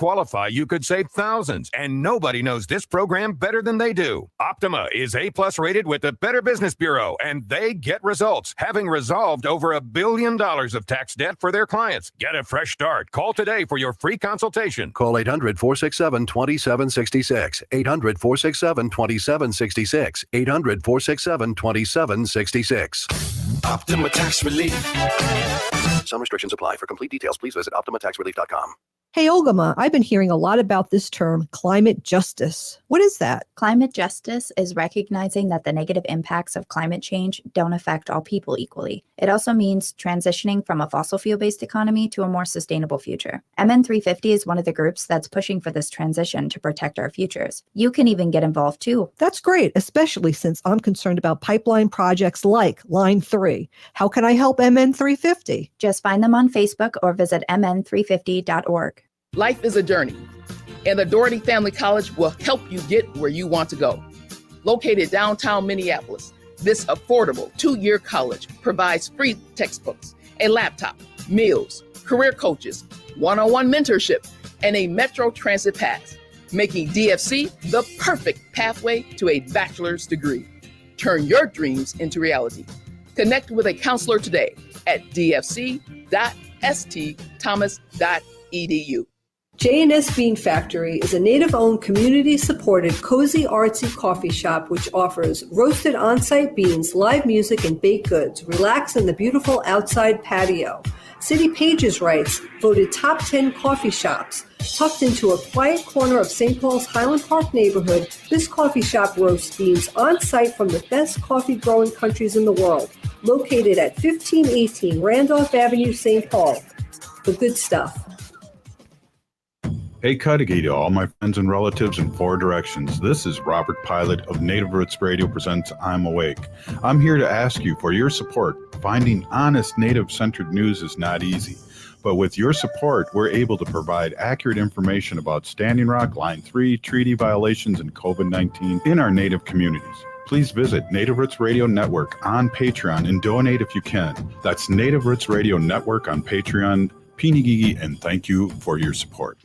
qualify, you could save thousands, and nobody knows this program better than they do. Optima is A-plus rated with the Better Business Bureau, and they get results, having resolved over $1 billion of tax debt for their clients. Get a fresh start. Call today for your free consultation. Call 800-467-2766. 800-467-2766. 800-467-2766. Optima Tax Relief. Some restrictions apply. For complete details, please visit OptimaTaxRelief.com. Hey, Ogama, I've been hearing a lot about this term, climate justice. What is that? Climate justice is recognizing that the negative impacts of climate change don't affect all people equally. It also means transitioning from a fossil fuel-based economy to a more sustainable future. MN350 is one of the groups that's pushing for this transition to protect our futures. You can even get involved too. That's great, especially since I'm concerned about pipeline projects like Line 3. How can I help MN350? Just find them on Facebook or visit mn350.org. Life is a journey, and the Doherty Family College will help you get where you want to go. Located downtown Minneapolis, this affordable 2-year college provides free textbooks, a laptop, meals, career coaches, one-on-one mentorship, and a Metro Transit pass, making DFC the perfect pathway to a bachelor's degree. Turn your dreams into reality. Connect with a counselor today at dfc.stthomas.edu. J&S Bean Factory is a native-owned, community-supported, cozy, artsy coffee shop which offers roasted on-site beans, live music, and baked goods. Relax in the beautiful outside patio. City Pages writes, voted top 10 coffee shops. Tucked into a quiet corner of St. Paul's Highland Park neighborhood, this coffee shop roasts beans on-site from the best coffee-growing countries in the world. Located at 1518 Randolph Avenue, St. Paul. The good stuff. Hey, Cudahy to all my friends and relatives in 4 directions. This is Robert Pilot of Native Roots Radio presents I'm Awake. I'm here to ask you for your support. Finding honest Native-centered news is not easy. But with your support, we're able to provide accurate information about Standing Rock, Line 3, treaty violations, and COVID-19 in our Native communities. Please visit Native Roots Radio Network on Patreon and donate if you can. That's Native Roots Radio Network on Patreon. Pinigigi, and thank you for your support.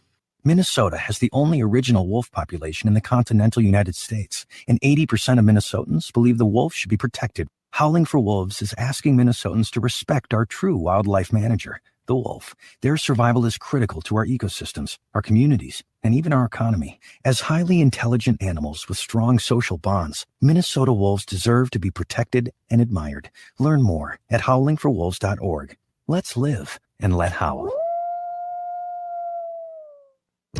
Minnesota has the only original wolf population in the continental United States, and 80% of Minnesotans believe the wolf should be protected. Howling for Wolves is asking Minnesotans to respect our true wildlife manager, the wolf. Their survival is critical to our ecosystems, our communities, and even our economy. As highly intelligent animals with strong social bonds, Minnesota wolves deserve to be protected and admired. Learn more at howlingforwolves.org. Let's live and let howl.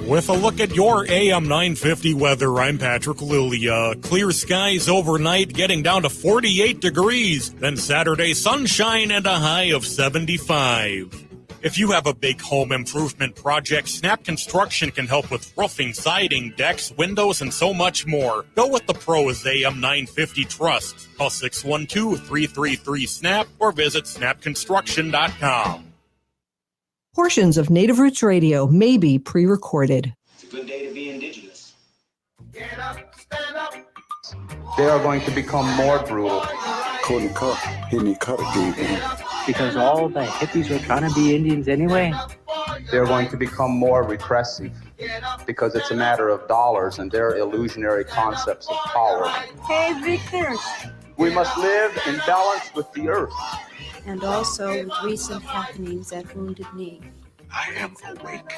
With a look at your AM 950 weather, I'm Patrick Lilia. Clear skies overnight, getting down to 48 degrees. Then Saturday, sunshine and a high of 75. If you have a big home improvement project, Snap Construction can help with roofing, siding, decks, windows, and so much more. Go with the pros AM 950 Trust. Call 612-333-SNAP or visit snapconstruction.com. Portions of Native Roots Radio may be pre-recorded. It's a good day to be indigenous. Get up, stand up. They are going to become more brutal. Couldn't cut, any cut again. Because all the hippies were trying to be Indians anyway. They're going to become more repressive because it's a matter of dollars and their illusionary concepts of power. Hey, Victor. We must live in balance with the earth. And also with recent happenings at Wounded Knee. I am awake.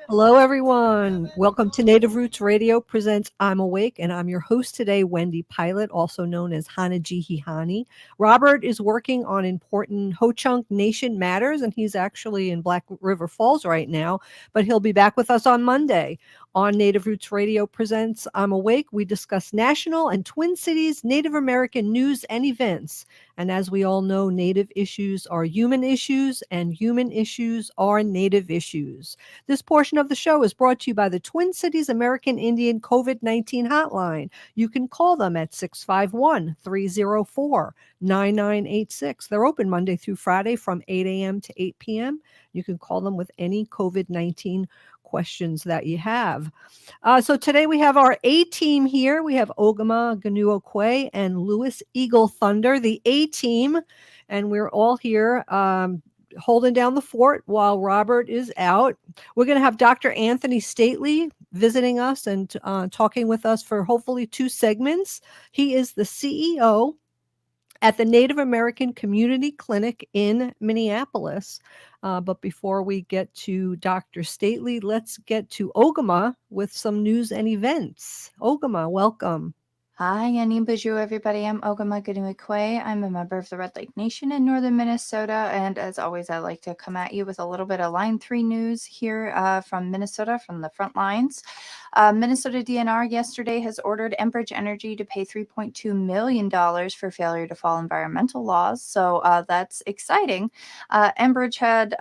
Hello, everyone. Welcome to Native Roots Radio presents I'm Awake, and I'm your host today, Wendy Pilot, also known as Hanajihihani. Robert is working on important Ho-Chunk Nation matters, and he's actually in Black River Falls right now, but he'll be back with us on Monday. On Native Roots Radio presents I'm Awake, we discuss national and Twin Cities Native American news and events. And as we all know, Native issues are human issues, and human issues are Native issues. This portion of the show is brought to you by the Twin Cities American Indian COVID-19 hotline. You can call them at 651-304-9986. They're open Monday through Friday from 8 a.m. to 8 p.m. You can call them with any COVID-19 questions that you have. So today we have our A-team here. We have Ogama Ganuokwe and Lewis Eagle Thunder, the A-team, and we're all here holding down the fort while Robert is out. We're going to have Dr. Anthony Stately visiting us and talking with us for hopefully 2 segments. He is the CEO at the Native American Community Clinic in Minneapolis. But before we get to Dr. Stately, let's get to Ogama with some news and events. Ogama, welcome. Hi, Yanin Bajou, everybody. I'm Ogama Goonewikwe. I'm a member of the Red Lake Nation in northern Minnesota. And as always, I like to come at you with a little bit of Line 3 news here from Minnesota, from the front lines. Minnesota DNR yesterday has ordered Enbridge Energy to pay $3.2 million for failure to follow environmental laws. So that's exciting. Enbridge had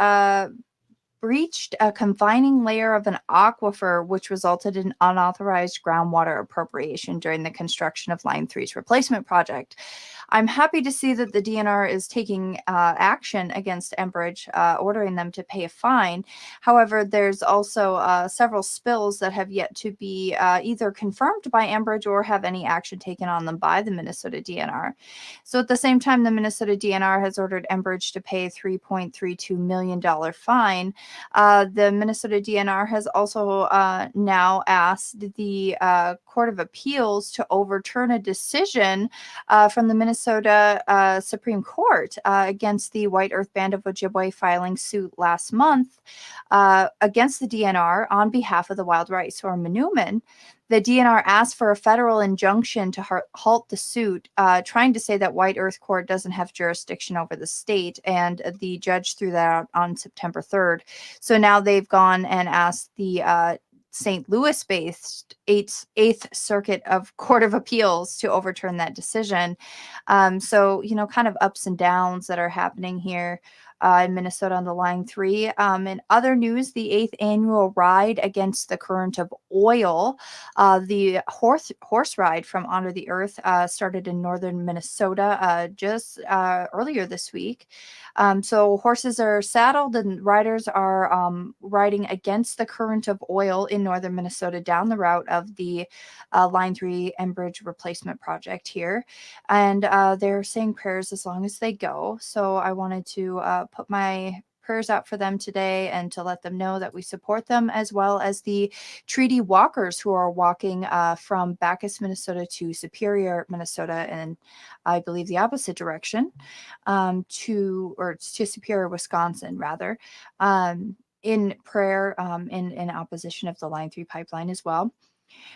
breached a confining layer of an aquifer, which resulted in unauthorized groundwater appropriation during the construction of Line 3's replacement project. I'm happy to see that the DNR is taking action against Enbridge, ordering them to pay a fine. However, there's also several spills that have yet to be either confirmed by Enbridge or have any action taken on them by the Minnesota DNR. So at the same time, the Minnesota DNR has ordered Enbridge to pay a $3.32 million fine. The Minnesota DNR has also now asked the Court of Appeals to overturn a decision from the Minnesota Supreme Court against the White Earth Band of Ojibwe filing suit last month against the DNR on behalf of the Wild Rice, or Manoomin. The DNR asked for a federal injunction to halt the suit, trying to say that White Earth Court doesn't have jurisdiction over the state, and the judge threw that out on September 3rd. So now they've gone and asked the St. Louis-based 8th Circuit of Court of Appeals to overturn that decision. So, you know, kind of ups and downs that are happening here in Minnesota on the Line 3. In other news, the 8th annual ride against the current of oil, the horse ride from Honor the Earth, started in northern Minnesota just earlier this week. So horses are saddled and riders are riding against the current of oil in northern Minnesota down the route of the Line 3 Enbridge replacement project here. And they're saying prayers as long as they go. So I wanted to put my prayers out for them today and to let them know that we support them, as well as the treaty walkers who are walking from Bacchus, Minnesota to Superior, Minnesota, and I believe the opposite direction to Superior, Wisconsin, rather, in prayer in opposition of the Line 3 pipeline as well.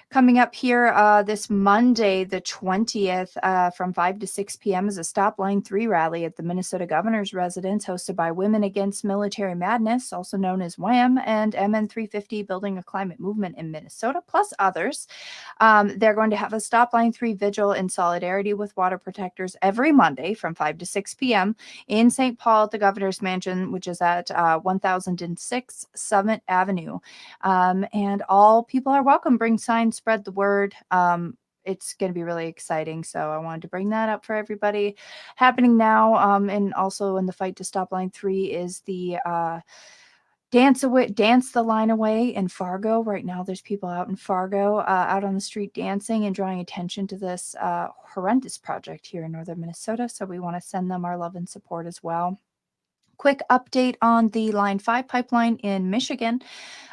Coming up here this Monday, the 20th, from 5 to 6 p.m. is a Stop Line 3 rally at the Minnesota Governor's Residence, hosted by Women Against Military Madness, also known as WHAM, and MN 350, Building a Climate Movement in Minnesota, plus others. They're going to have a Stop Line 3 vigil in solidarity with water protectors every Monday from 5 to 6 p.m. in St. Paul at the Governor's Mansion, which is at 1006 Summit Avenue. And all people are welcome. Bring signs, spread the word. It's going to be really exciting. So I wanted to bring that up for everybody. Happening now, and also in the fight to stop Line 3 is the Dance the Line Away in Fargo. Right now, there's people out in Fargo, out on the street dancing and drawing attention to this horrendous project here in northern Minnesota. So we want to send them our love and support as well. Quick update on the Line 5 pipeline in Michigan.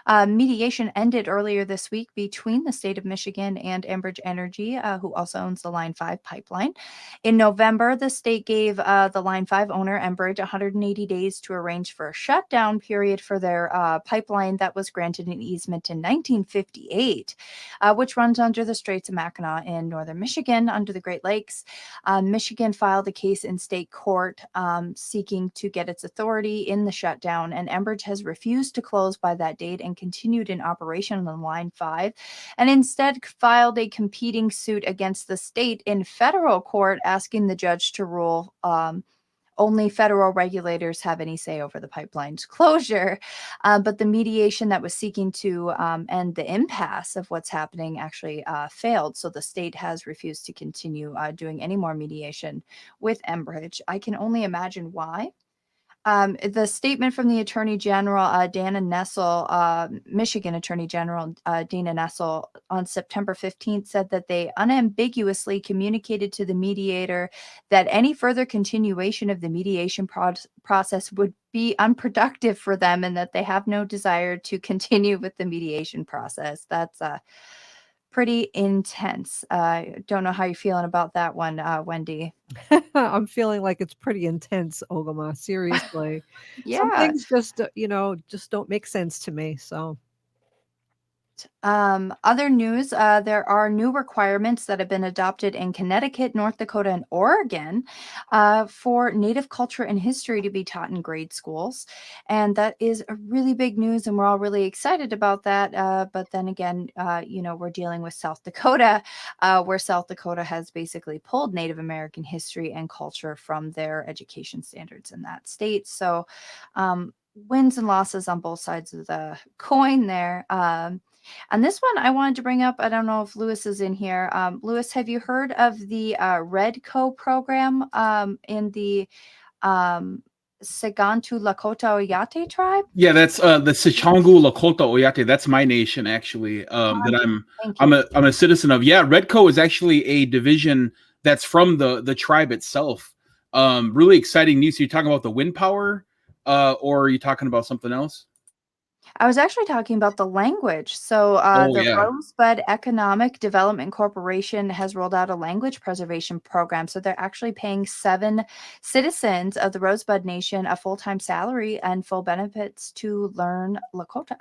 Mediation ended earlier this week between the state of Michigan and Enbridge Energy, who also owns the Line 5 pipeline. In November, the state gave the Line 5 owner, Enbridge, 180 days to arrange for a shutdown period for their pipeline that was granted an easement in 1958, which runs under the Straits of Mackinac in northern Michigan, under the Great Lakes. Michigan filed a case in state court seeking to get its authority in the shutdown, and Enbridge has refused to close by that date and continued in operation on Line 5, and instead filed a competing suit against the state in federal court, asking the judge to rule only federal regulators have any say over the pipeline's closure. But the mediation that was seeking to end the impasse of what's happening actually failed. So the state has refused to continue doing any more mediation with Enbridge. I can only imagine why. The statement from the Attorney General, Dana Nessel, Michigan Attorney General Dana Nessel, on September 15th said that they unambiguously communicated to the mediator that any further continuation of the mediation process would be unproductive for them and that they have no desire to continue with the mediation process. That's pretty intense. Don't know how you're feeling about that one, Wendy. I'm feeling like it's pretty intense, Ogama. Seriously. Some Yeah. things just, just don't make sense to me. So, Other news, there are new requirements that have been adopted in Connecticut, North Dakota, and Oregon for Native culture and history to be taught in grade schools. And that is a really big news, and we're all really excited about that. But then again, we're dealing with South Dakota, where South Dakota has basically pulled Native American history and culture from their education standards in that state. So, wins and losses on both sides of the coin there. And this one I wanted to bring up. I don't know if Lewis is in here. Lewis, have you heard of the REDCO program in the Sigantu Lakota Oyate tribe? Yeah, that's the Sichangu Lakota Oyate. That's my nation, actually. That I'm a citizen of. Yeah, REDCO is actually a division that's from the tribe itself. Really exciting news. So you're talking about the wind power, or are you talking about something else? I was actually talking about the language. So Rosebud Economic Development Corporation has rolled out a language preservation program. So they're actually paying 7 citizens of the Rosebud Nation a full-time salary and full benefits to learn Lakota,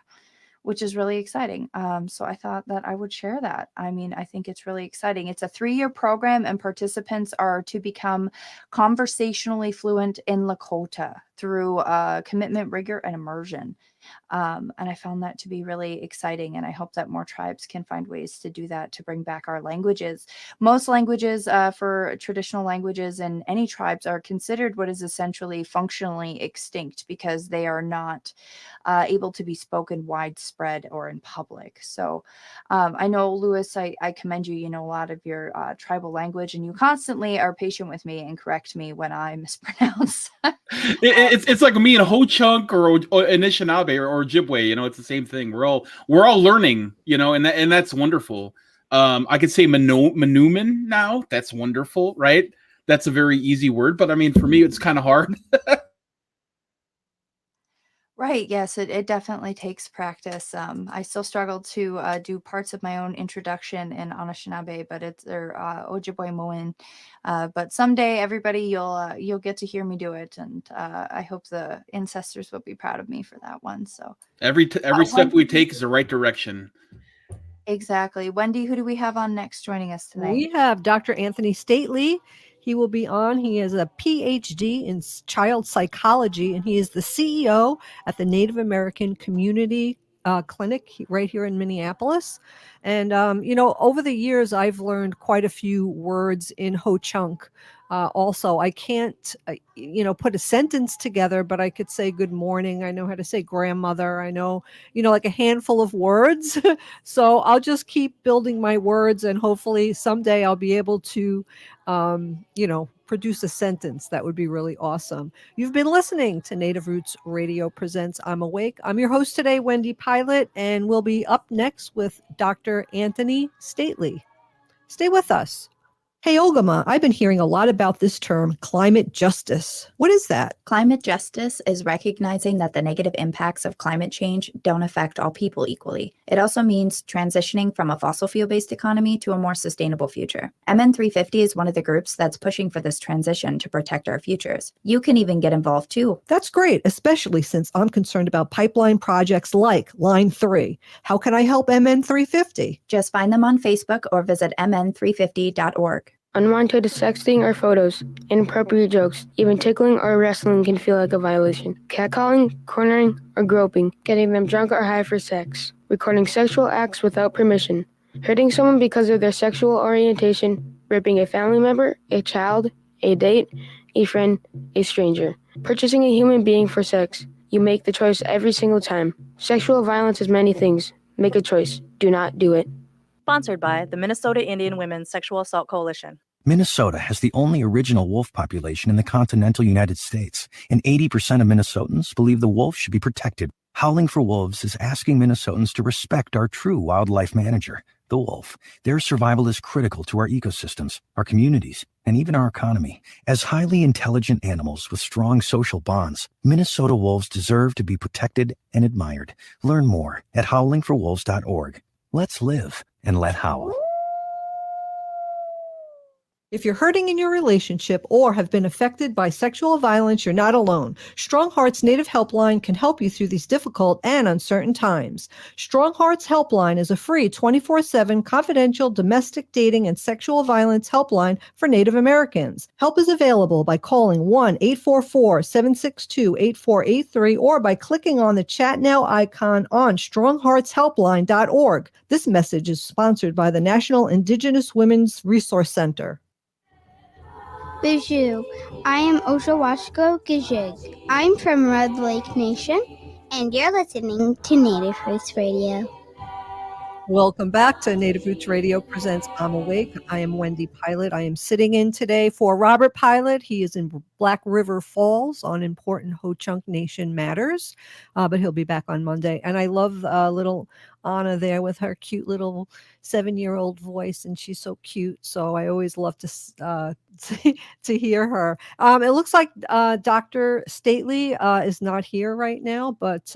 which is really exciting. So I thought that I would share that. I mean, I think it's really exciting. It's a 3-year program, and participants are to become conversationally fluent in Lakota through commitment, rigor, and immersion. And I found that to be really exciting. And I hope that more tribes can find ways to do that, to bring back our languages. Most languages for traditional languages in any tribes are considered what is essentially functionally extinct because they are not able to be spoken widespread or in public. So I know, Lewis, I commend you. You know a lot of your tribal language, and you constantly are patient with me and correct me when I mispronounce. It's like me and Ho Chunk or Anishinaabe or Ojibwe. It's the same thing. We're all learning. And that's wonderful. I could say Manuman now. That's wonderful, right? That's a very easy word, but I mean, for me, it's kind of hard. Right. Yes, it definitely takes practice. I still struggle to do parts of my own introduction in Anishinaabe, but it's Ojibwe Moen. But someday, everybody, you'll get to hear me do it, and I hope the ancestors will be proud of me for that one. So every step we take is the right direction. Exactly. Wendy, who do we have on next joining us tonight? We have Dr. Antony Stately. He will be on. He has a PhD in child psychology, and he is the CEO at the Native American Community Clinic right here in Minneapolis. And, over the years, I've learned quite a few words in Ho-Chunk. Also, I can't, put a sentence together, but I could say good morning. I know how to say grandmother. I know, like a handful of words. So I'll just keep building my words, and hopefully someday I'll be able to, produce a sentence. That would be really awesome. You've been listening to Native Roots Radio Presents I'm Awake. I'm your host today, Wendy Pilot, and we'll be up next with Dr. Antony Stately. Stay with us. Hey, Ogama, I've been hearing a lot about this term, climate justice. What is that? Climate justice is recognizing that the negative impacts of climate change don't affect all people equally. It also means transitioning from a fossil fuel-based economy to a more sustainable future. MN350 is one of the groups that's pushing for this transition to protect our futures. You can even get involved too. That's great, especially since I'm concerned about pipeline projects like Line 3. How can I help MN350? Just find them on Facebook or visit mn350.org. Unwanted sexting or photos, inappropriate jokes, even tickling or wrestling can feel like a violation. Catcalling, cornering, or groping, getting them drunk or high for sex, recording sexual acts without permission, hurting someone because of their sexual orientation, raping a family member, a child, a date, a friend, a stranger, purchasing a human being for sex. You make the choice every single time. Sexual violence is many things. Make a choice. Do not do it. Sponsored by the Minnesota Indian Women's Sexual Assault Coalition. Minnesota has the only original wolf population in the continental United States, and 80% of Minnesotans believe the wolf should be protected. Howling for Wolves is asking Minnesotans to respect our true wildlife manager, the wolf. Their survival is critical to our ecosystems, our communities, and even our economy. As highly intelligent animals with strong social bonds, Minnesota wolves deserve to be protected and admired. Learn more at howlingforwolves.org. Let's live and let howl. If you're hurting in your relationship or have been affected by sexual violence, you're not alone. Strong Hearts Native Helpline can help you through these difficult and uncertain times. Strong Hearts Helpline is a free 24/7 confidential domestic dating and sexual violence helpline for Native Americans. Help is available by calling 1-844-762-8483 or by clicking on the Chat Now icon on strongheartshelpline.org. This message is sponsored by the National Indigenous Women's Resource Center. Bijou, I am Oshawashko Gijig. I'm from Red Lake Nation, and you're listening to Native Roots Radio. Welcome back to Native Roots Radio presents I'm Awake. I am Wendy Pilot. I am sitting in today for Robert Pilot. He is in Black River Falls on important Ho-Chunk Nation matters, but he'll be back on Monday. And I love little Anna there with her cute little 7-year-old voice, and she's so cute. So I always love to hear her. It looks like Dr. Stately is not here right now, but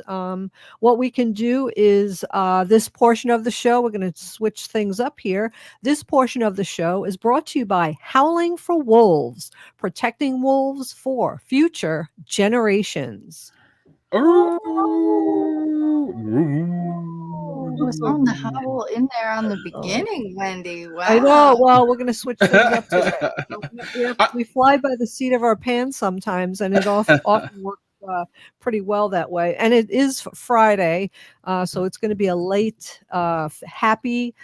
what we can do is this portion of the show, we're going to switch things up here. This portion of the show is brought to you by Howling for Wolves, protecting wolves for future generations. Was on the howl in there on the beginning, Wendy. Wow. I know. Well, we're going to switch things up today. We fly by the seat of our pants sometimes, and it often works pretty well that way. And it is Friday, so it's going to be a late, happy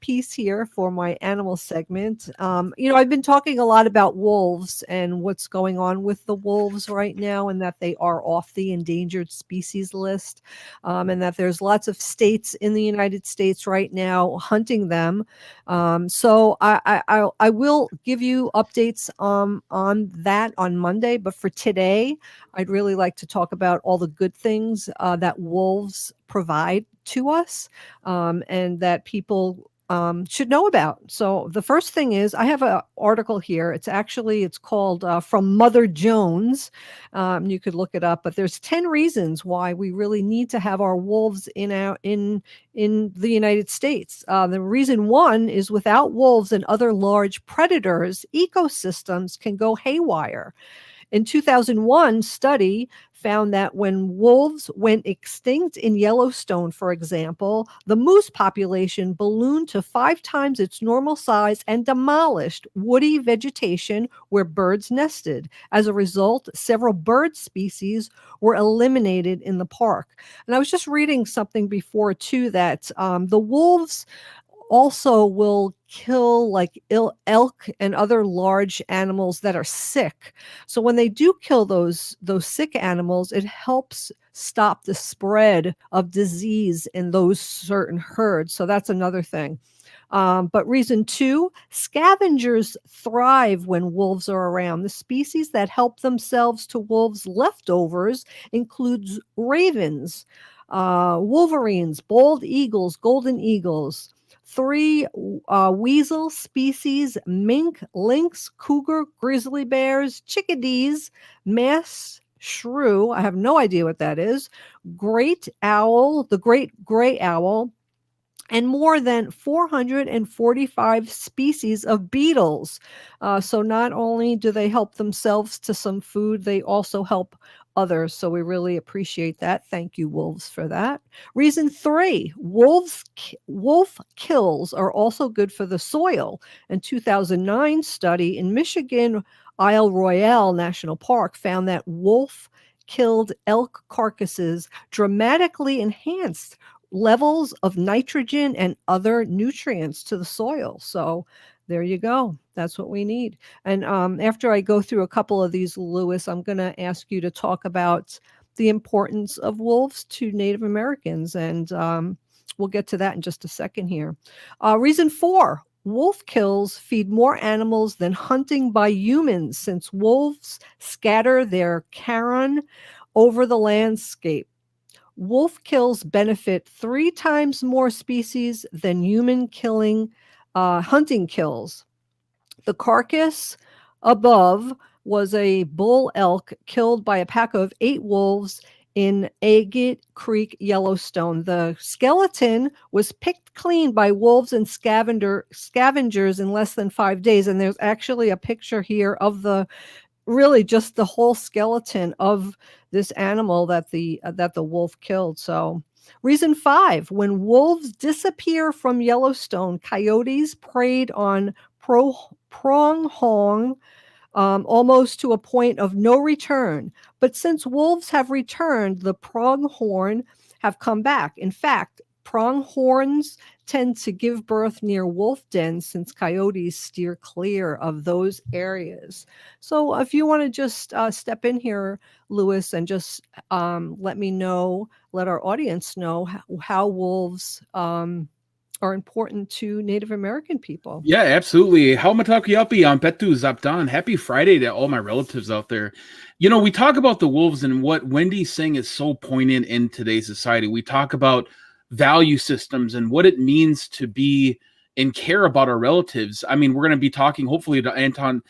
piece here for my animal segment. I've been talking a lot about wolves and what's going on with the wolves right now, and that they are off the endangered species list, and that there's lots of states in the United States right now hunting them. So I will give you updates on that on Monday, but for today, I'd really like to talk about all the good things that wolves provide to us, and that people should know about. So the first thing is, I have an article here. It's called From Mother Jones. You could look it up, but there's 10 reasons why we really need to have our wolves in the United States. The reason one is, without wolves and other large predators, ecosystems can go haywire. In 2001 study found that when wolves went extinct in Yellowstone, for example, the moose population ballooned to 5 times its normal size and demolished woody vegetation where birds nested. As a result, several bird species were eliminated in the park. And I was just reading something before too, that the wolves also will kill like elk and other large animals that are sick. So when they do kill those sick animals, it helps stop the spread of disease in those certain herds. So that's another thing. But reason 2, scavengers thrive when wolves are around. The species that help themselves to wolves' leftovers includes ravens, wolverines, bald eagles, golden eagles. 3 weasel species: mink, lynx, cougar, grizzly bears, chickadees, mass shrew. I have no idea what that is. Great owl, the great gray owl, and more than 445 species of beetles. So not only do they help themselves to some food, they also help others. So we really appreciate that. Thank you, wolves, for that. Reason 3, wolf kills are also good for the soil. A 2009 study in Michigan Isle Royale National Park found that wolf-killed elk carcasses dramatically enhanced levels of nitrogen and other nutrients to the soil. So there you go. That's what we need. And after I go through a couple of these, Lewis, I'm going to ask you to talk about the importance of wolves to Native Americans. And we'll get to that in just a second here. Reason 4, Wolf kills feed more animals than hunting by humans, since wolves scatter their carrion over the landscape. Wolf kills benefit 3 times more species than hunting kills. The carcass above was a bull elk killed by a pack of 8 wolves in Agate Creek, Yellowstone. The skeleton was picked clean by wolves and scavengers in less than 5 days. And there's actually a picture here of really just the whole skeleton of this animal that the wolf killed. So reason 5, when wolves disappear from Yellowstone, coyotes preyed on pronghorn almost to a point of no return. But since wolves have returned, the pronghorn have come back. In fact, pronghorns tend to give birth near wolf dens, since coyotes steer clear of those areas. So if you want to just step in here, Lewis, and just let our audience know how wolves are important to Native American people. Yeah, absolutely. How matakiapi on Petu Zaptan. Happy Friday to all my relatives out there. You know, we talk about the wolves, and what Wendy's saying is so poignant in today's society. We talk about value systems and what it means to be and care about our relatives. I mean, we're going to be talking hopefully to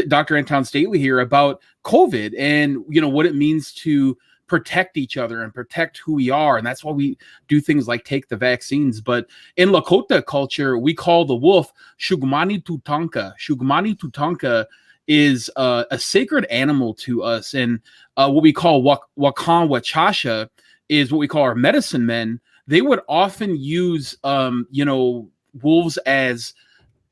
Dr. Anton Staley here about COVID and, you know, what it means to protect each other and protect who we are. And that's why we do things like take the vaccines. But in Lakota culture, we call the wolf Shugmani Tutanka. Shugmani Tutanka is a sacred animal to us. And what we call Wakan Wachasha is what we call our medicine men. They would often use, wolves as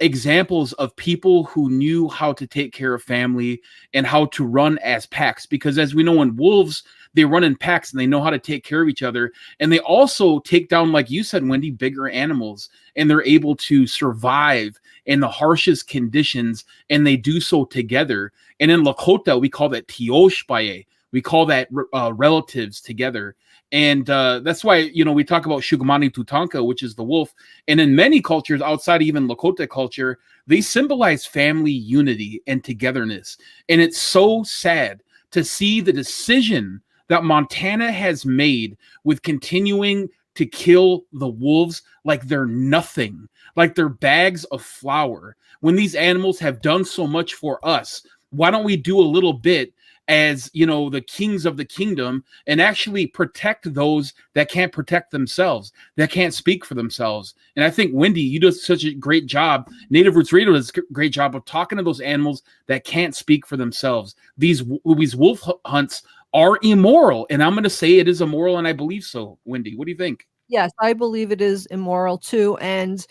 examples of people who knew how to take care of family and how to run as packs. Because as we know, in wolves, they run in packs and they know how to take care of each other. And they also take down, like you said, Wendy, bigger animals, and they're able to survive in the harshest conditions, and they do so together. And in Lakota, we call that Tioshpaye. We call that relatives together. And that's why, you know, we talk about Shugmani Tutanka, which is the wolf. And in many cultures outside even Lakota culture, they symbolize family unity and togetherness. And it's so sad to see the decision that Montana has made with continuing to kill the wolves like they're nothing, like they're bags of flour. When these animals have done so much for us, why don't we do a little bit as, you know, the kings of the kingdom and actually protect those that can't protect themselves, that can't speak for themselves? And I think, Wendy, you do such a great job. Native Roots Radio does a great job of talking to those animals that can't speak for themselves. These wolf hunts are immoral, and I'm going to say it is immoral, and I believe so. Wendy, what do you think? Yes, I believe it is immoral too. And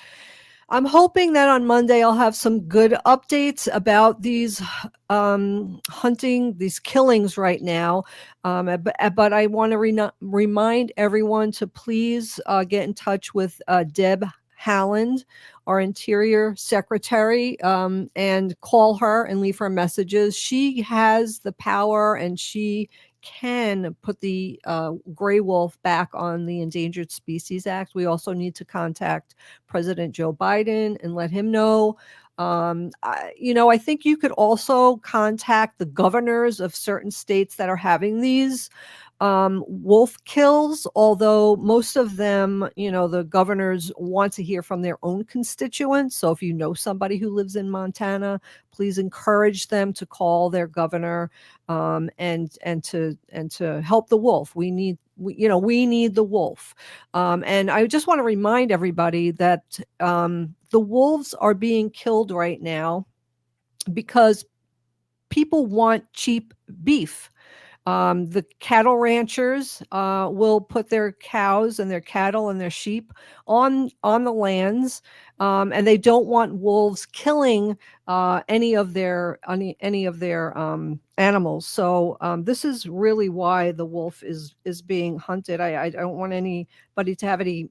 I'm hoping that on Monday I'll have some good updates about these these killings right now. But I want to remind everyone to please get in touch with Deb Haaland, our Interior Secretary, and call her and leave her messages. She has the power, and she can put the gray wolf back on the Endangered Species Act. We also need to contact President Joe Biden and let him know. I think you could also contact the governors of certain states that are having these wolf kills, although most of them, the governors want to hear from their own constituents. So if you know somebody who lives in Montana, please encourage them to call their governor and to help the wolf. We need the wolf. And I just want to remind everybody that the wolves are being killed right now because people want cheap beef. The cattle ranchers will put their cows and their cattle and their sheep on the lands, and they don't want wolves killing any of their animals. So this is really why the wolf is being hunted. I don't want anybody to have any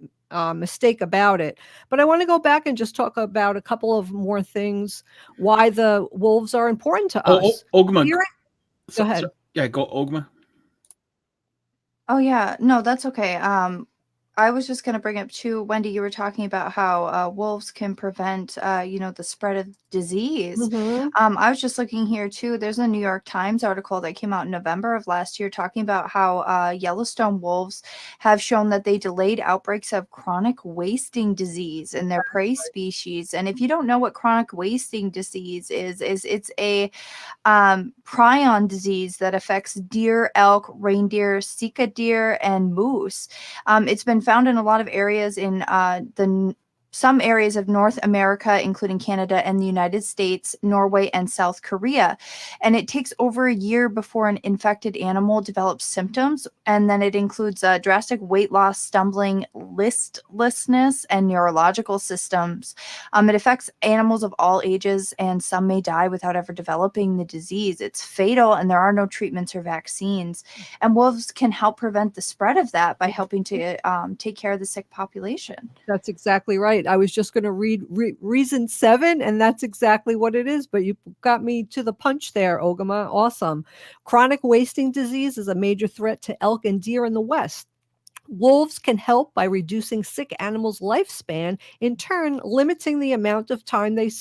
mistake about it. But I want to go back and just talk about a couple of more things why the wolves are important to us. Ogma. Go ahead. Yeah, go Ogma. Oh yeah, no, that's okay. I was just going to bring up too, Wendy, you were talking about how wolves can prevent, the spread of disease. I was just looking here too. There's a New York Times article that came out in November of last year talking about how Yellowstone wolves have shown that they delayed outbreaks of chronic wasting disease in their prey species. And if you don't know what chronic wasting disease is it's a prion disease that affects deer, elk, reindeer, sika deer, and moose. It's been found in a lot of areas in some areas of North America, including Canada and the United States, Norway, and South Korea. And it takes over a year before an infected animal develops symptoms. And then it includes drastic weight loss, stumbling, listlessness, and neurological systems. It affects animals of all ages, and some may die without ever developing the disease. It's fatal, and there are no treatments or vaccines. And wolves can help prevent the spread of that by helping to take care of the sick population. That's exactly right. I was just going to read reason 7, and that's exactly what it is. But you got me to the punch there, Ogama. Awesome. Chronic wasting disease is a major threat to elk and deer in the West. Wolves can help by reducing sick animals' lifespan, in turn limiting the amount of time they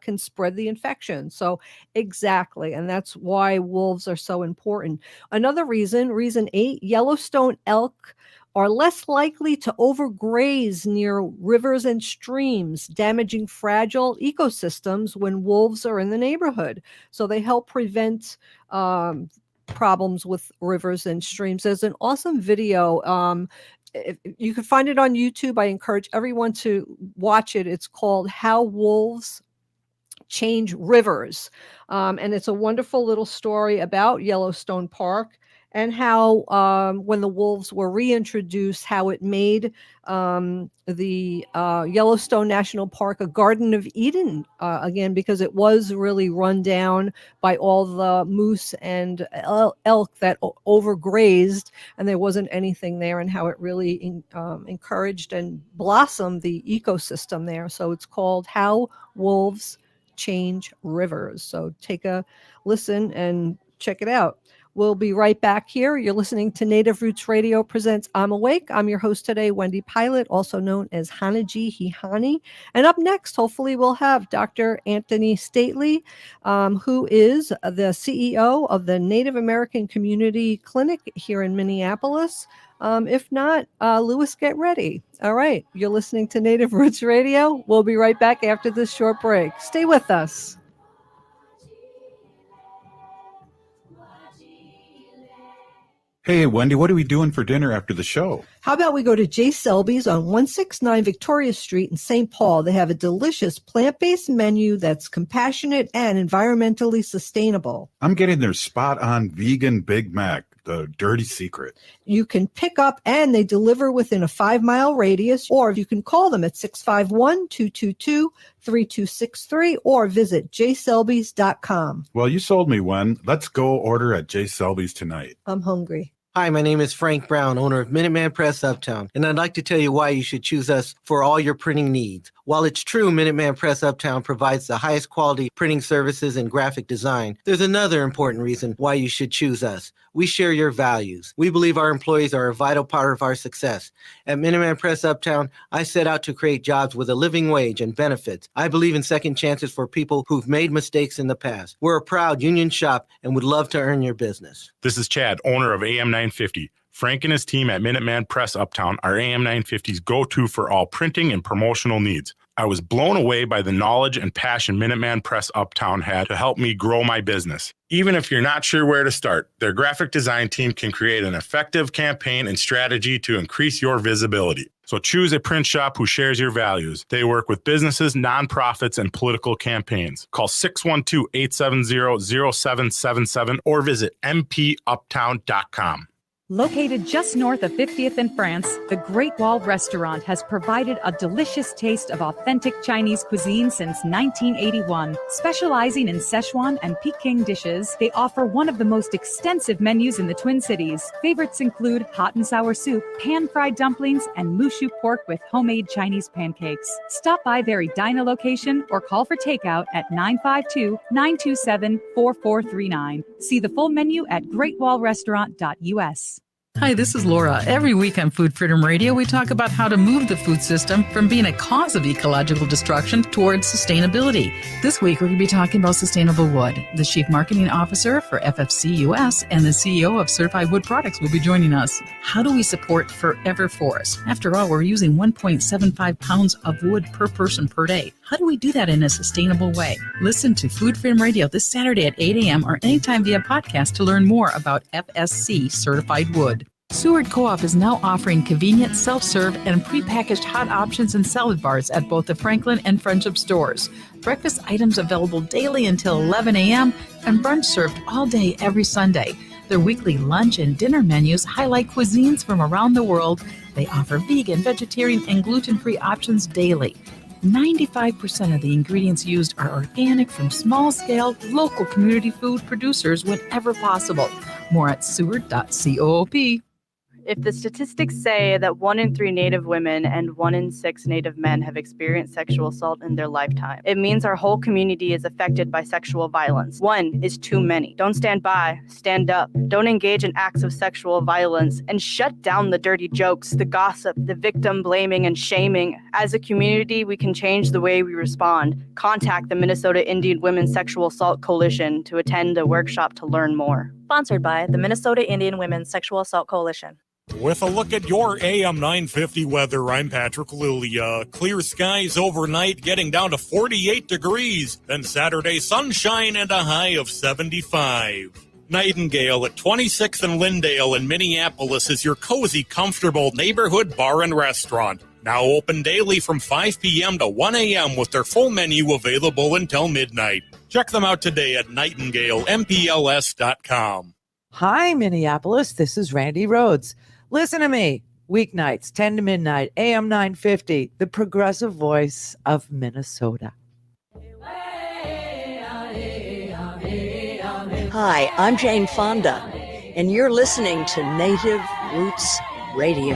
can spread the infection. So exactly, and that's why wolves are so important. Another reason 8, Yellowstone elk are less likely to overgraze near rivers and streams, damaging fragile ecosystems when wolves are in the neighborhood. So they help prevent problems with rivers and streams. There's an awesome video. If you can find it on YouTube. I encourage everyone to watch it. It's called How Wolves Change Rivers. And it's a wonderful little story about Yellowstone Park and how when the wolves were reintroduced, how it made the Yellowstone National Park a Garden of Eden again, because it was really run down by all the moose and elk that overgrazed, and there wasn't anything there, and how it really encouraged and blossomed the ecosystem there. So it's called How Wolves Change Rivers. So take a listen and check it out. We'll be right back here. You're listening to Native Roots Radio presents I'm Awake. I'm your host today, Wendy Pilot, also known as Hanaji Hihani. And up next, hopefully, we'll have Dr. Antony Stately, who is the CEO of the Native American Community Clinic here in Minneapolis. If not, Lewis, get ready. All right. You're listening to Native Roots Radio. We'll be right back after this short break. Stay with us. Hey, Wendy, what are we doing for dinner after the show? How about we go to J. Selby's on 169 Victoria Street in St. Paul? They have a delicious plant-based menu that's compassionate and environmentally sustainable. I'm getting their spot-on vegan Big Mac, the dirty secret. You can pick up and they deliver within a 5-mile radius, or you can call them at 651-222-3263 or visit jselbys.com. Well, you sold me, Wen. Let's go order at J. Selby's tonight. I'm hungry. Hi, my name is Frank Brown, owner of Minuteman Press Uptown, and I'd like to tell you why you should choose us for all your printing needs. While it's true Minuteman Press Uptown provides the highest quality printing services and graphic design, there's another important reason why you should choose us. We share your values. We believe our employees are a vital part of our success. At Minuteman Press Uptown, I set out to create jobs with a living wage and benefits. I believe in second chances for people who've made mistakes in the past. We're a proud union shop and would love to earn your business. This is Chad, owner of AM 950. Frank and his team at Minuteman Press Uptown are AM 950's go-to for all printing and promotional needs. I was blown away by the knowledge and passion Minuteman Press Uptown had to help me grow my business. Even if you're not sure where to start, their graphic design team can create an effective campaign and strategy to increase your visibility. So choose a print shop who shares your values. They work with businesses, nonprofits, and political campaigns. Call 612-870-0777 or visit mpuptown.com. Located just north of 50th in France, the Great Wall Restaurant has provided a delicious taste of authentic Chinese cuisine since 1981. Specializing in Szechuan and Peking dishes, they offer one of the most extensive menus in the Twin Cities. Favorites include hot and sour soup, pan-fried dumplings, and mushu pork with homemade Chinese pancakes. Stop by their Edina location or call for takeout at 952-927-4439. See the full menu at greatwallrestaurant.us. Hi, this is Laura. Every week on Food Freedom Radio, we talk about how to move the food system from being a cause of ecological destruction towards sustainability. This week, we're going to be talking about sustainable wood. The Chief Marketing Officer for FFC US and the CEO of Certified Wood Products will be joining us. How do we support forever forests? After all, we're using 1.75 pounds of wood per person per day. How do we do that in a sustainable way? Listen to Food Freedom Radio this Saturday at 8 a.m. or anytime via podcast to learn more about FSC Certified Wood. Seward Co-op is now offering convenient self-serve and prepackaged hot options and salad bars at both the Franklin and Friendship stores. Breakfast items available daily until 11 a.m. and brunch served all day every Sunday. Their weekly lunch and dinner menus highlight cuisines from around the world. They offer vegan, vegetarian, and gluten-free options daily. 95% of the ingredients used are organic from small-scale, local community food producers whenever possible. More at seward.coop. If the statistics say that 1 in 3 Native women and 1 in 6 Native men have experienced sexual assault in their lifetime, it means our whole community is affected by sexual violence. 1 is too many. Don't stand by, stand up. Don't engage in acts of sexual violence and shut down the dirty jokes, the gossip, the victim blaming and shaming. As a community, we can change the way we respond. Contact the Minnesota Indian Women's Sexual Assault Coalition to attend a workshop to learn more. Sponsored by the Minnesota Indian Women's Sexual Assault Coalition. With a look at your AM 950 weather, I'm Patrick Lilia. Clear skies overnight, getting down to 48 degrees. Then Saturday, sunshine and a high of 75. Nightingale at 26th and Lyndale in Minneapolis is your cozy, comfortable neighborhood bar and restaurant. Now open daily from 5 p.m. to 1 a.m. with their full menu available until midnight. Check them out today at nightingalempls.com. Hi, Minneapolis. This is Randy Rhodes. Listen to me. Weeknights, 10 to midnight, AM 950, the progressive voice of Minnesota. Hi, I'm Jane Fonda, and you're listening to Native Roots Radio.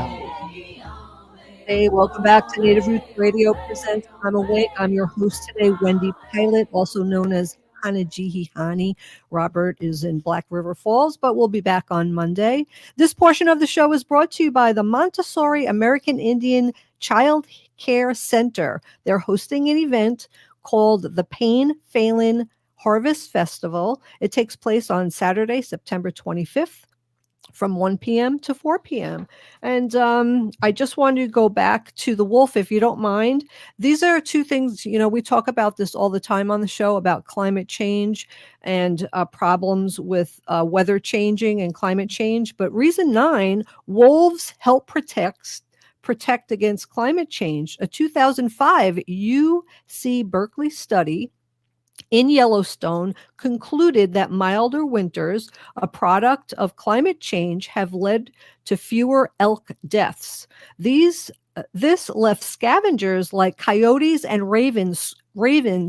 Hey, welcome back to Native Roots Radio presents I'm Awake. I'm your host today, Wendy Pilot, also known as Hani. Robert is in Black River Falls, but we'll be back on Monday. This portion of the show is brought to you by the Montessori American Indian Child Care Center. They're hosting an event called the Pain Phelan Harvest Festival. It takes place on Saturday, September 25th. From 1 p.m. to 4 p.m. And I just wanted to go back to the wolf, if you don't mind. These are two things, we talk about this all the time on the show about climate change and problems with weather changing and climate change. But reason 9, wolves help protect against climate change. A 2005 UC Berkeley study in Yellowstone concluded that milder winters, a product of climate change, have led to fewer elk deaths. This left scavengers like coyotes and ravens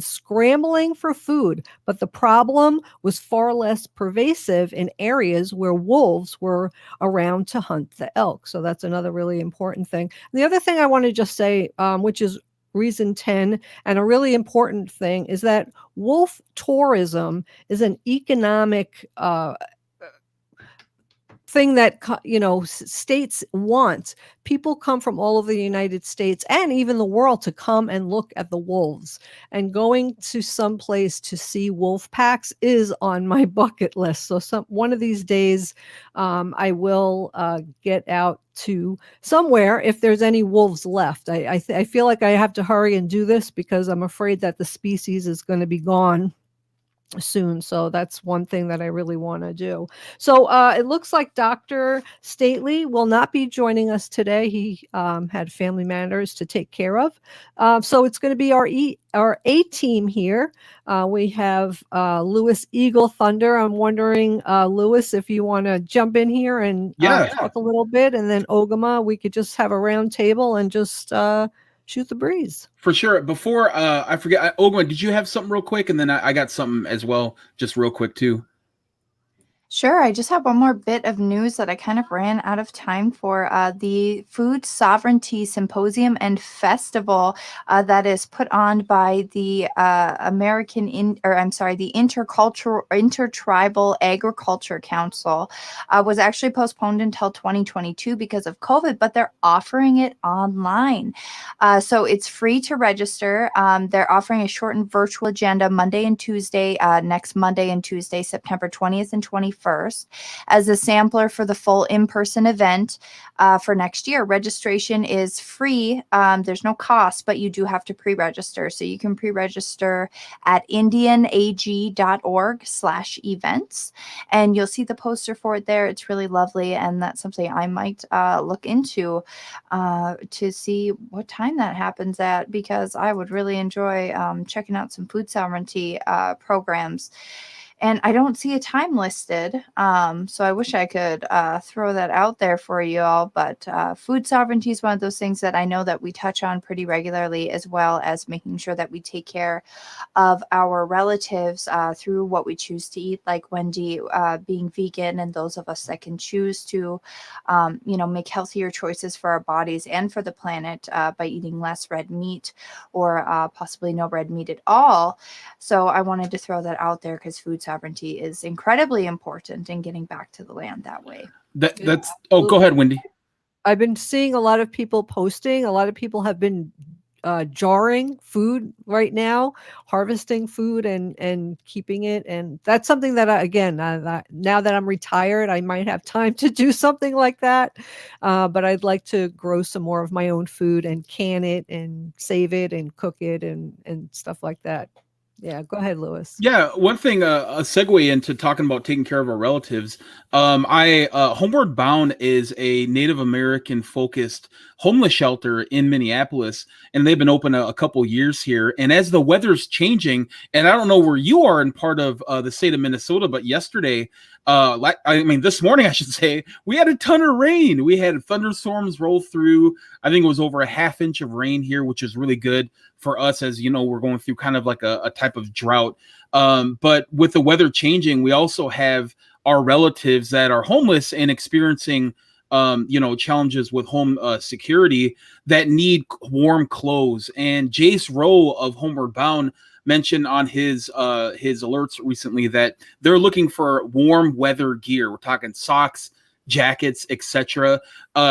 scrambling for food, but the problem was far less pervasive in areas where wolves were around to hunt the elk. So that's another really important thing. And the other thing I want to just say, which is reason 10, and a really important thing, is that wolf tourism is an economic thing that states want. People come from all over the United States and even the world to come and look at the wolves. And going to some place to see wolf packs is on my bucket list. So one of these days, I will get out to somewhere if there's any wolves left. I feel like I have to hurry and do this because I'm afraid that the species is going to be gone soon. So that's one thing that I really want to do. So it looks like Dr. Stately will not be joining us today. He had family matters to take care of. So it's going to be our A team here. We have Lewis Eagle Thunder. I'm wondering, Lewis, if you want to jump in here and talk a little bit, and then Ogama, we could just have a round table and just shoot the breeze. For sure. Before I forget, Ogama, did you have something real quick? And then I got something as well, just real quick too. Sure. I just have one more bit of news that I kind of ran out of time for. The Food Sovereignty Symposium and Festival that is put on by the the Intertribal Agriculture Council was actually postponed until 2022 because of COVID, but they're offering it online. So it's free to register. They're offering a shortened virtual agenda Monday and Tuesday, next Monday and Tuesday, September 20th and 21st, as a sampler for the full in-person event for next year. Registration is free. There's no cost, but you do have to pre-register. So you can pre-register at indianag.org/events, and you'll see the poster for it there. It's really lovely, and that's something I might look into to see what time that happens at, because I would really enjoy checking out some food sovereignty programs. And I don't see a time listed, so I wish I could throw that out there for you all. But food sovereignty is one of those things that I know that we touch on pretty regularly, as well as making sure that we take care of our relatives through what we choose to eat, like Wendy being vegan, and those of us that can choose to, make healthier choices for our bodies and for the planet by eating less red meat, or possibly no red meat at all. So I wanted to throw that out there because food sovereignty is incredibly important in getting back to the land that way. That's go ahead, Wendy. I've been seeing a lot of people posting. A lot of people have been jarring food right now, harvesting food and keeping it. And that's something that now that I'm retired, I might have time to do something like that. But I'd like to grow some more of my own food and can it and save it and cook it and stuff like that. Yeah, go ahead, Lewis. Yeah, one thing, a segue into talking about taking care of our relatives. Homeward Bound is a Native American focused homeless shelter in Minneapolis, and they've been open a couple years here. And as the weather's changing, and I don't know where you are in part of the state of Minnesota, but yesterday, this morning, I should say, we had a ton of rain. We had thunderstorms roll through. I think it was over a half inch of rain here, which is really good for us, as you know, we're going through kind of like a type of drought. But with the weather changing, we also have our relatives that are homeless and experiencing challenges with home security that need warm clothes. And Jace Rowe of Homeward Bound mentioned on his alerts recently that they're looking for warm weather gear. We're talking socks, jackets, etc.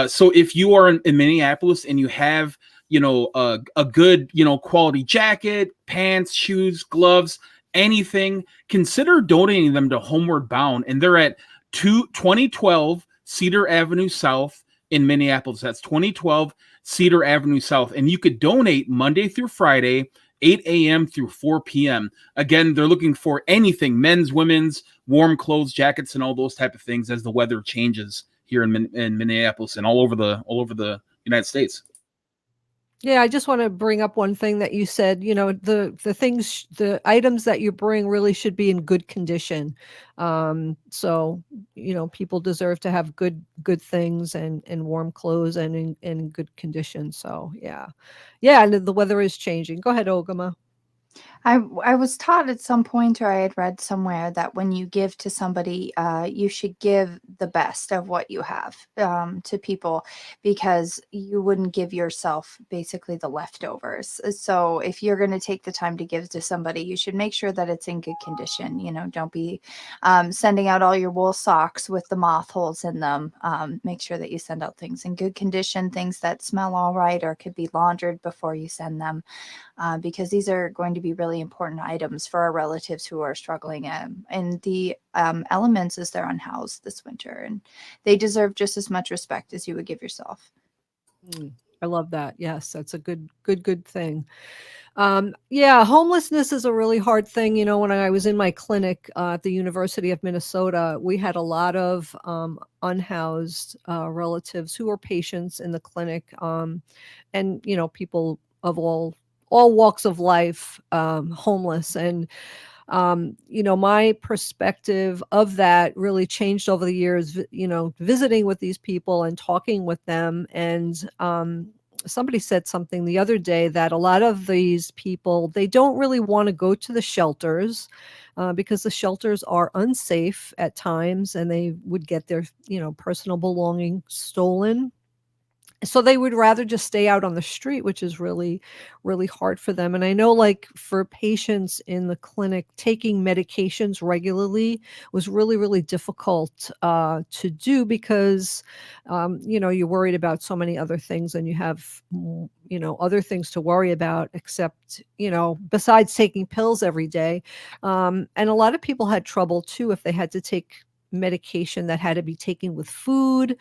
So if you are in Minneapolis and you have a good, quality jacket, pants, shoes, gloves, anything, consider donating them to Homeward Bound. And they're at 2012 Cedar Avenue South in Minneapolis. That's 2012 Cedar Avenue South. And you could donate Monday through Friday, 8 a.m. through 4 p.m. Again, they're looking for anything, men's, women's, warm clothes, jackets, and all those type of things as the weather changes here in Minneapolis and all over the United States. Yeah, I just want to bring up one thing that you said. The items that you bring really should be in good condition. So people deserve to have good things and warm clothes and in good condition. So yeah, and the weather is changing. Go ahead, Ogama. I was taught at some point, or I had read somewhere, that when you give to somebody, you should give the best of what you have to people, because you wouldn't give yourself basically the leftovers. So if you're going to take the time to give to somebody, you should make sure that it's in good condition. Don't be sending out all your wool socks with the moth holes in them. Make sure that you send out things in good condition, things that smell all right or could be laundered before you send them, because these are going to be really important items for our relatives who are struggling in the elements as they're unhoused this winter, and they deserve just as much respect as you would give yourself. I love that. Yes, that's a good thing. Homelessness is a really hard thing. When I was in my clinic at the University of Minnesota, we had a lot of unhoused relatives who were patients in the clinic, and people of all walks of life, homeless. And my perspective of that really changed over the years, visiting with these people and talking with them. And somebody said something the other day that a lot of these people, they don't really want to go to the shelters because the shelters are unsafe at times and they would get their, personal belongings stolen. So they would rather just stay out on the street, which is really, really hard for them. And I know, like, for patients in the clinic, taking medications regularly was really, really difficult to do because, you're worried about so many other things and you have, other things to worry about except, besides taking pills every day. And a lot of people had trouble too if they had to take medication that had to be taken with food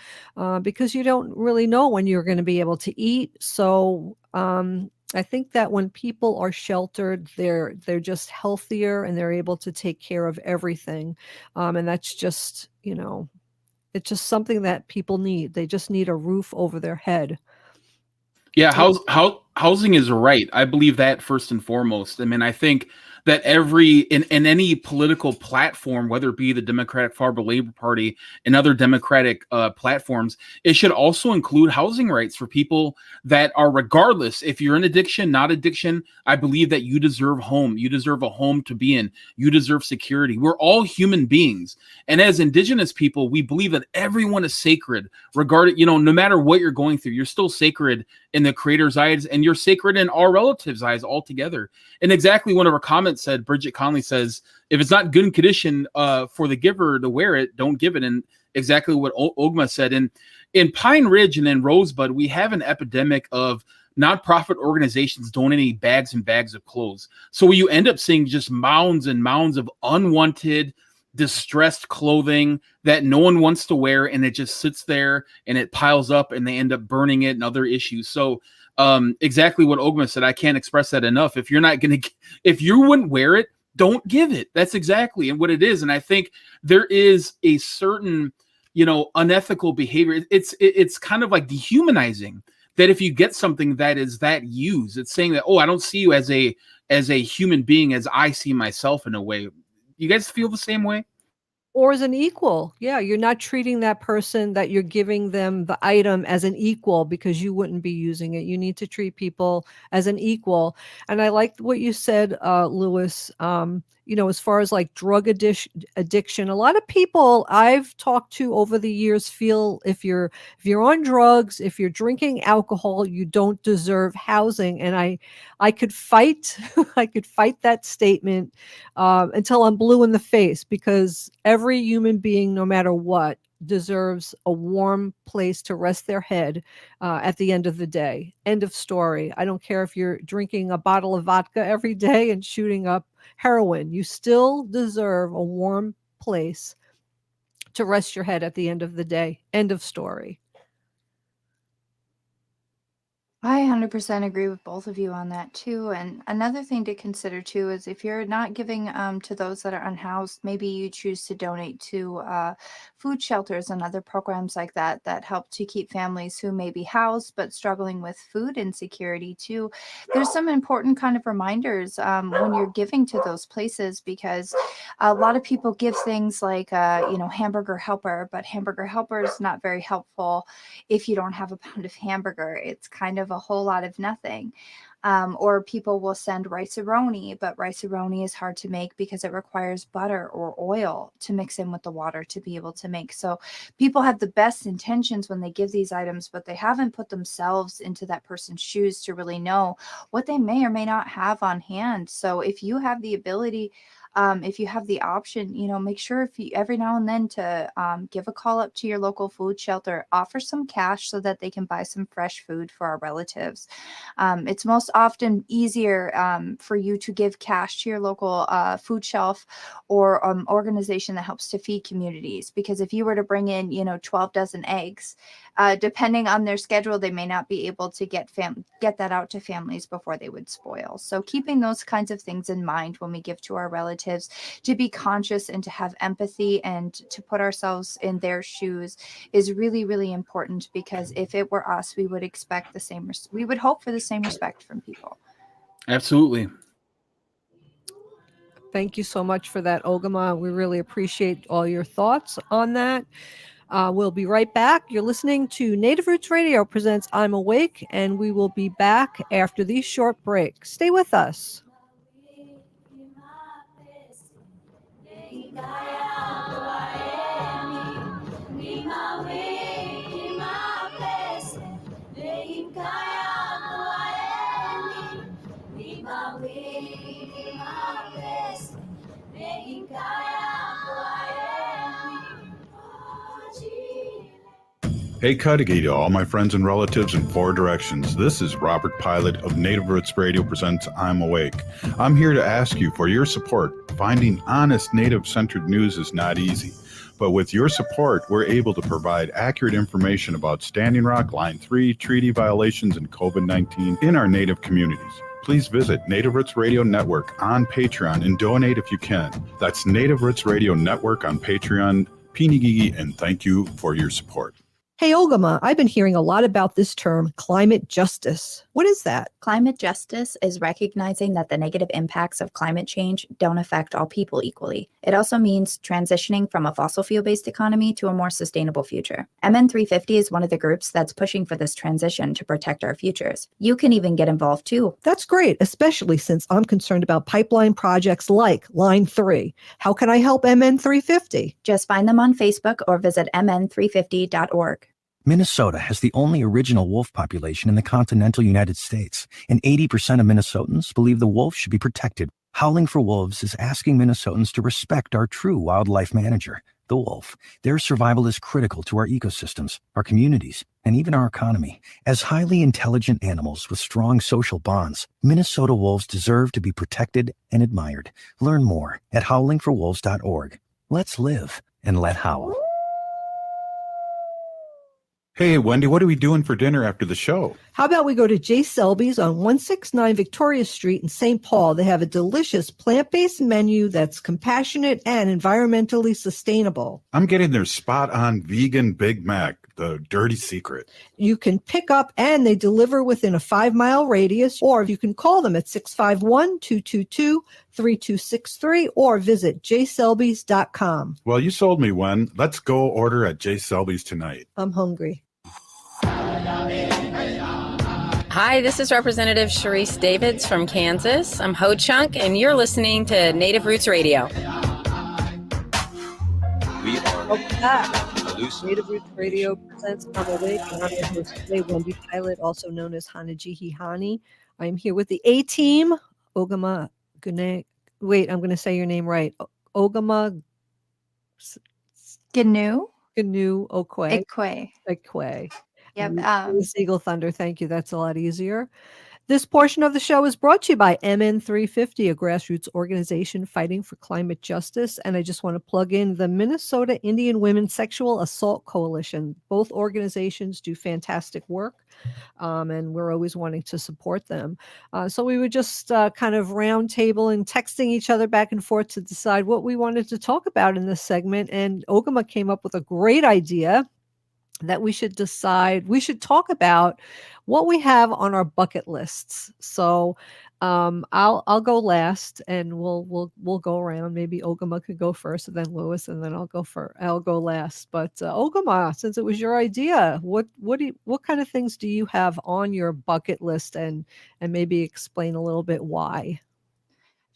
because you don't really know when you're going to be able to eat. So I think that when people are sheltered, they're just healthier and they're able to take care of everything. And that's just, it's just something that people need. They just need a roof over their head. Yeah, housing is right. I believe that first and foremost. I mean, I think that in any political platform, whether it be the Democratic Farm or Labor Party and other Democratic platforms, it should also include housing rights for people that are, regardless if you're in addiction, not addiction. I believe that you deserve home. You deserve a home to be in. You deserve security. We're all human beings, and as Indigenous people, we believe that everyone is sacred. No matter what you're going through, you're still sacred in the Creator's eyes, and you're sacred in our relatives' eyes altogether. And exactly one of our comments said, Bridget Conley says, if it's not good in condition for the giver to wear it, don't give it. And exactly what Ogma said. And in Pine Ridge and in Rosebud, we have an epidemic of nonprofit organizations donating bags and bags of clothes. So you end up seeing just mounds and mounds of unwanted, distressed clothing that no one wants to wear, and it just sits there and it piles up and they end up burning it and other issues. So exactly what Ogma said, I can't express that enough. If you wouldn't wear it, don't give it. That's exactly what it is. And I think there is a certain, unethical behavior. It's kind of like dehumanizing that if you get something that is that used, it's saying that, oh, I don't see you as a human being as I see myself in a way. You guys feel the same way? Or as an equal. Yeah, you're not treating that person that you're giving them the item as an equal because you wouldn't be using it. You need to treat people as an equal. And I like what you said, Lewis, as far as like drug addiction, a lot of people I've talked to over the years feel if you're on drugs, if you're drinking alcohol, you don't deserve housing. And I could fight, I could fight that statement until I'm blue in the face, because every human being, no matter what, deserves a warm place to rest their head at the end of the day. End of story. I don't care if you're drinking a bottle of vodka every day and shooting up heroin. You still deserve a warm place to rest your head at the end of the day. End of story. I 100% agree with both of you on that too. And another thing to consider too is if you're not giving to those that are unhoused, maybe you choose to donate to food shelters and other programs like that that help to keep families who may be housed but struggling with food insecurity too. There's some important kind of reminders when you're giving to those places, because a lot of people give things like hamburger helper, but hamburger helper is not very helpful if you don't have a pound of hamburger. It's kind of a whole lot of nothing. Or people will send rice-a-roni, but rice-a-roni is hard to make because it requires butter or oil to mix in with the water to be able to make. So people have the best intentions when they give these items, but they haven't put themselves into that person's shoes to really know what they may or may not have on hand. So if you have the ability, if you have the option, make sure if you every now and then to give a call up to your local food shelter, offer some cash so that they can buy some fresh food for our relatives. It's most often easier for you to give cash to your local food shelf or organization that helps to feed communities, because if you were to bring in 12 dozen eggs, depending on their schedule, they may not be able to get that out to families before they would spoil. So keeping those kinds of things in mind when we give to our relatives, to be conscious and to have empathy and to put ourselves in their shoes is really, really important, because if it were us, we would expect the same. We would hope for the same respect from people. Absolutely. Thank you so much for that, Ogama. We really appreciate all your thoughts on that. We'll be right back. You're listening to Native Roots Radio presents I'm Awake, and we will be back after these short breaks. Stay with us. Hey Cudahy to all my friends and relatives in four directions. This is Robert Pilot of Native Roots Radio presents I'm Awake. I'm here to ask you for your support. Finding honest Native-centered news is not easy, but with your support, we're able to provide accurate information about Standing Rock, Line 3, treaty violations, and COVID-19 in our Native communities. Please visit Native Roots Radio Network on Patreon and donate if you can. That's Native Roots Radio Network on Patreon. Pinigigi, and thank you for your support. Hey, Ogama, I've been hearing a lot about this term, climate justice. What is that? Climate justice is recognizing that the negative impacts of climate change don't affect all people equally. It also means transitioning from a fossil fuel-based economy to a more sustainable future. MN350 is one of the groups that's pushing for this transition to protect our futures. You can even get involved too. That's great, especially since I'm concerned about pipeline projects like Line 3. How can I help MN350? Just find them on Facebook or visit mn350.org. Minnesota has the only original wolf population in the continental United States, and 80% of Minnesotans believe the wolf should be protected. Howling for Wolves is asking Minnesotans to respect our true wildlife manager, the wolf. Their survival is critical to our ecosystems, our communities, and even our economy. As highly intelligent animals with strong social bonds, Minnesota wolves deserve to be protected and admired. Learn more at howlingforwolves.org. Let's live and let howl. Hey, Wendy, what are we doing for dinner after the show? How about we go to J. Selby's on 169 Victoria Street in St. Paul? They have a delicious plant-based menu that's compassionate and environmentally sustainable. I'm getting their spot-on vegan Big Mac, the dirty secret. You can pick up and they deliver within a 5-mile radius, or you can call them at 651-222-3263 or visit jselbys.com. Well, you sold me, Wen. Let's go order at J. Selby's tonight. I'm hungry. Hi, this is Representative Sharice Davids from Kansas. I'm Ho Chunk, and you're listening to Native Roots Radio. We are Welcome back. Native Roots Radio presents I'm Awake, and I'm your host today, Wendy Pilot, also known as Hanajihi Hani. I'm here with the A-Team, Ogama Gune. Wait, I'm going to say your name right. Ogama Gnu Okwe. Ekwe. Yep. Eagle Thunder. Thank you. That's a lot easier. This portion of the show is brought to you by MN350, a grassroots organization fighting for climate justice. And I just want to plug in the Minnesota Indian Women Sexual Assault Coalition. Both organizations do fantastic work, and we're always wanting to support them. So we were just kind of round table and texting each other back and forth to decide what we wanted to talk about in this segment. And Ogama came up with a great idea that we should talk about what we have on our bucket lists. So I'll go last, and we'll go around. Maybe Ogama could go first, and then Lewis, and then I'll go last. But Ogama, since it was your idea, what kind of things do you have on your bucket list, and maybe explain a little bit why?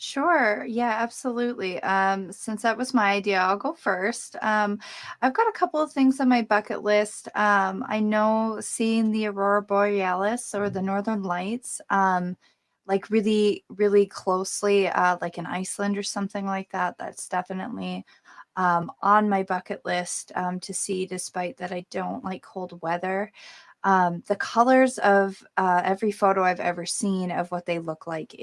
Sure. Yeah, absolutely. Since that was my idea, I'll go first. I've got a couple of things on my bucket list. I know seeing the Aurora Borealis or the Northern Lights, like really, really closely, like in Iceland or something like that. That's definitely on my bucket list to see, despite that I don't like cold weather. The colors of every photo I've ever seen of what they look like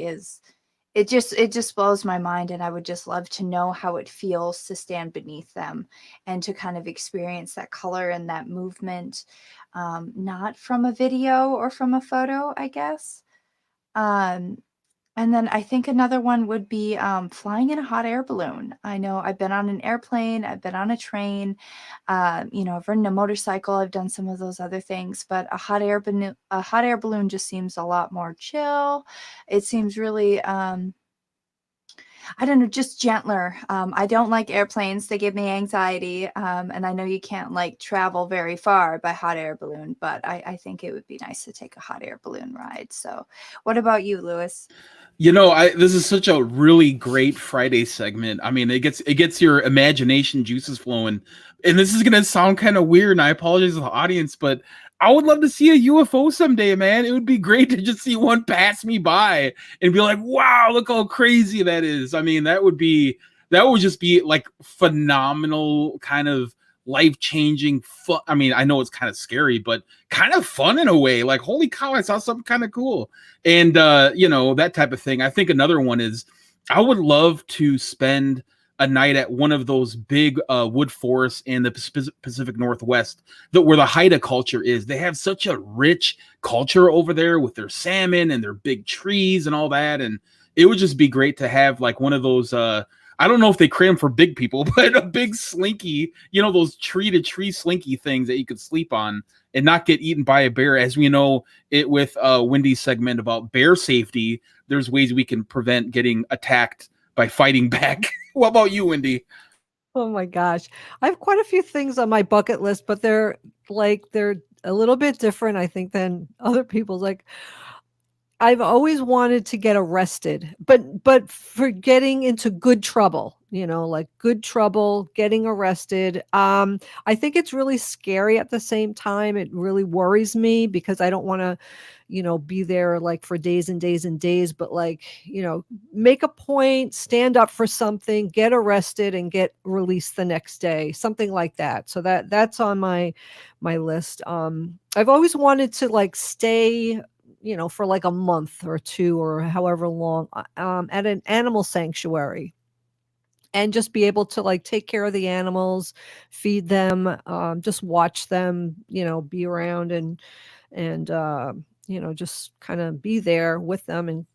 it just blows my mind, and I would just love to know how it feels to stand beneath them and to kind of experience that color and that movement, not from a video or from a photo, I guess. And then I think another one would be flying in a hot air balloon. I know I've been on an airplane, I've been on a train, I've ridden a motorcycle, I've done some of those other things, but a hot air balloon just seems a lot more chill. It seems really I don't know, just gentler. I don't like airplanes. They give me anxiety. And I know you can't like travel very far by hot air balloon, but I think it would be nice to take a hot air balloon ride. So what about you, Lewis? This is such a really great Friday segment. I mean, it gets your imagination juices flowing. And this is gonna sound kind of weird, and I apologize to the audience, but I would love to see a UFO someday, man. It would be great to just see one pass me by and be like, wow, look how crazy that is. I mean, that would just be like phenomenal, kind of life-changing fun. I mean, I know it's kind of scary, but kind of fun in a way. Like, holy cow, I saw something kind of cool. And that type of thing. I think another one is I would love to spend a night at one of those big wood forests in the Pacific Northwest where the Haida culture is. They have such a rich culture over there with their salmon and their big trees and all that. And it would just be great to have like one of those, I don't know if they create them for big people, but a big slinky, those tree to tree slinky things that you could sleep on and not get eaten by a bear. As we know it with Wendy's segment about bear safety, there's ways we can prevent getting attacked by fighting back. What about you, Wendy? Oh my gosh. I have quite a few things on my bucket list, but they're a little bit different, I think, than other people's. Like, I've always wanted to get arrested, but for getting into good trouble, like good trouble, getting arrested. I think it's really scary at the same time. It really worries me because I don't want to, be there like for days and days and days, but like, make a point, stand up for something, get arrested and get released the next day, something like that. So that's on my list. I've always wanted to like stay for like a month or two or however long at an animal sanctuary and just be able to like take care of the animals, feed them, just watch them, be around and just kind of be there with them and,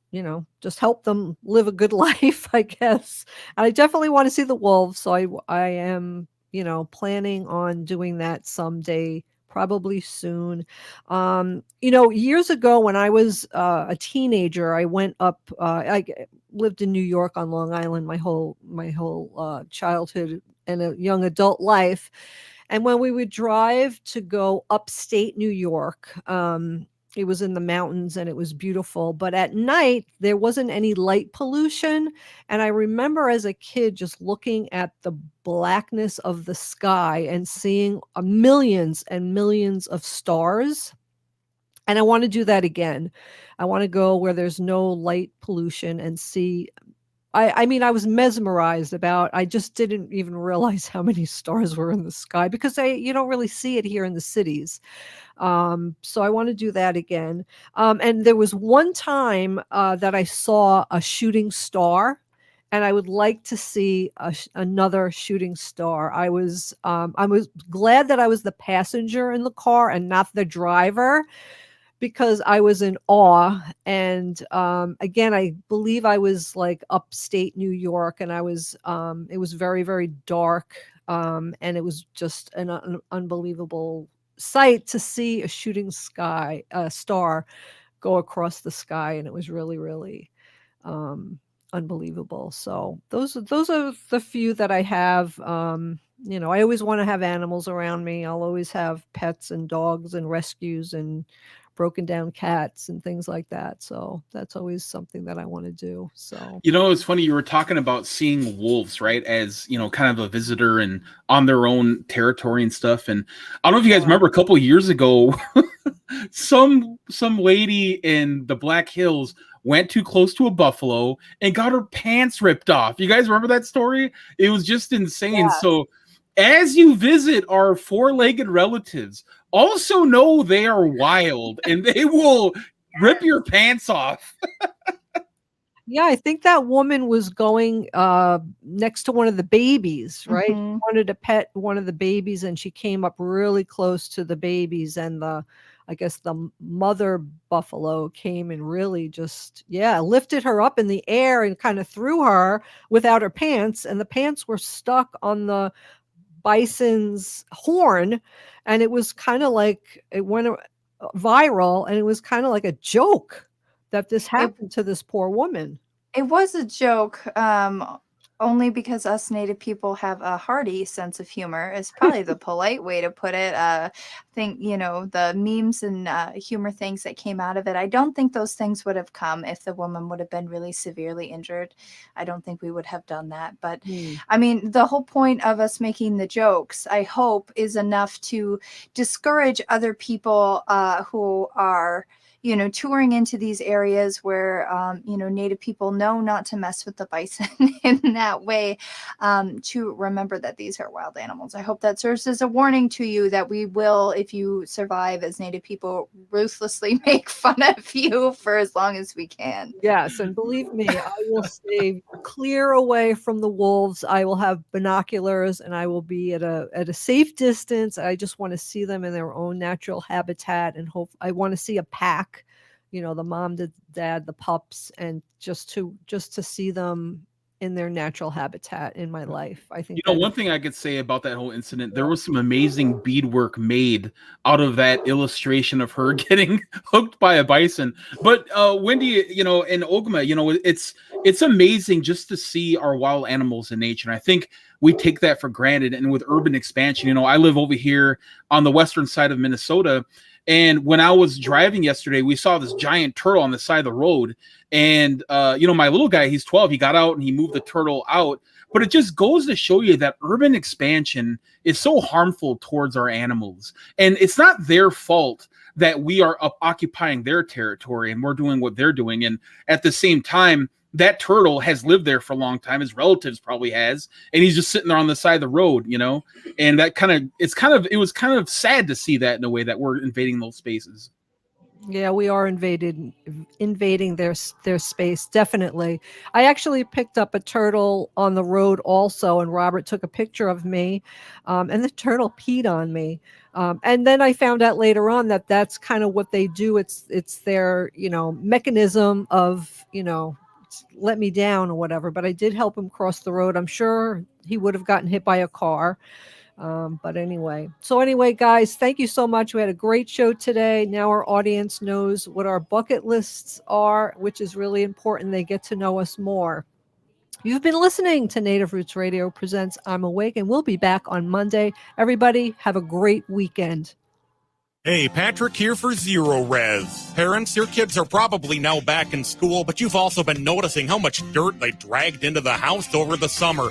just help them live a good life, I guess. And I definitely want to see the wolves. So I am, planning on doing that someday, probably soon. Years ago when I was a teenager, I went up, I lived in New York on Long Island my whole childhood and a young adult life. And when we would drive to go upstate New York, it was in the mountains and it was beautiful. But at night, there wasn't any light pollution. And I remember as a kid just looking at the blackness of the sky and seeing millions and millions of stars. And I want to do that again. I want to go where there's no light pollution and see. I mean, I was mesmerized I just didn't even realize how many stars were in the sky because you don't really see it here in the cities. So I want to do that again. And there was one time that I saw a shooting star, and I would like to see another shooting star. I was glad that I was the passenger in the car and not the driver, because I was in awe. And again, I believe I was like upstate New York, and it was very, very dark. And it was just an unbelievable sight to see a shooting star go across the sky. And it was really, really unbelievable. So those are the few that I have. I always want to have animals around me. I'll always have pets and dogs and rescues and broken down cats and things like that. So that's always something that I want to do. So, it's funny. You were talking about seeing wolves, right? As, kind of a visitor and on their own territory and stuff. And I don't know if you guys remember a couple of years ago, some lady in the Black Hills went too close to a buffalo and got her pants ripped off. You guys remember that story? It was just insane. Yeah. So as you visit our four-legged relatives, also know they are wild and they will rip your pants off. Yeah, I think that woman was going next to one of the babies, right? Mm-hmm. She wanted to pet one of the babies, and she came up really close to the babies, and I guess the mother buffalo came and really just, lifted her up in the air and kind of threw her without her pants, and the pants were stuck on the bison's horn, and it was kind of like it went viral, and it was kind of like a joke that this happened to this poor woman. It was a joke, only because us Native people have a hearty sense of humor is probably the polite way to put it. I think, the memes and humor things that came out of it, I don't think those things would have come if the woman would have been really severely injured. I don't think we would have done that. But I mean, the whole point of us making the jokes, I hope, is enough to discourage other people who are touring into these areas where, Native people know not to mess with the bison in that way, to remember that these are wild animals. I hope that serves as a warning to you that we will, if you survive as Native people, ruthlessly make fun of you for as long as we can. Yes, and believe me, I will stay clear away from the wolves. I will have binoculars and I will be at a safe distance. I just want to see them in their own natural habitat, and I want to see a pack, the mom, the dad, the pups, and just to see them in their natural habitat in my life. I think one thing I could say about that whole incident, there was some amazing beadwork made out of that illustration of her getting hooked by a bison. But Wendy, and Ogma, it's amazing just to see our wild animals in nature. And I think we take that for granted. And with urban expansion, I live over here on the western side of Minnesota. And when I was driving yesterday, we saw this giant turtle on the side of the road. And, my little guy, he's 12, he got out and he moved the turtle out. But it just goes to show you that urban expansion is so harmful towards our animals. And it's not their fault that we are occupying their territory and we're doing what they're doing. And at the same time, that turtle has lived there for a long time. His relatives probably has, and he's just sitting there on the side of the road, and that it was kind of sad to see that in a way that we're invading those spaces. Yeah, we are invading their space, definitely. I actually picked up a turtle on the road also, and Robert took a picture of me, and the turtle peed on me. And then I found out later on that that's kind of what they do. It's their, mechanism of, let me down or whatever. But I did help him cross the road. I'm sure he would have gotten hit by a car. But anyway, guys, thank you so much. We had a great show today. Now our audience knows what our bucket lists are, which is really important. They get to know us more. You've been listening to Native Roots Radio presents I'm Awake, and we'll be back on Monday. Everybody have a great weekend. Hey, Patrick here for Zero Res. Parents, your kids are probably now back in school, but you've also been noticing how much dirt they dragged into the house over the summer.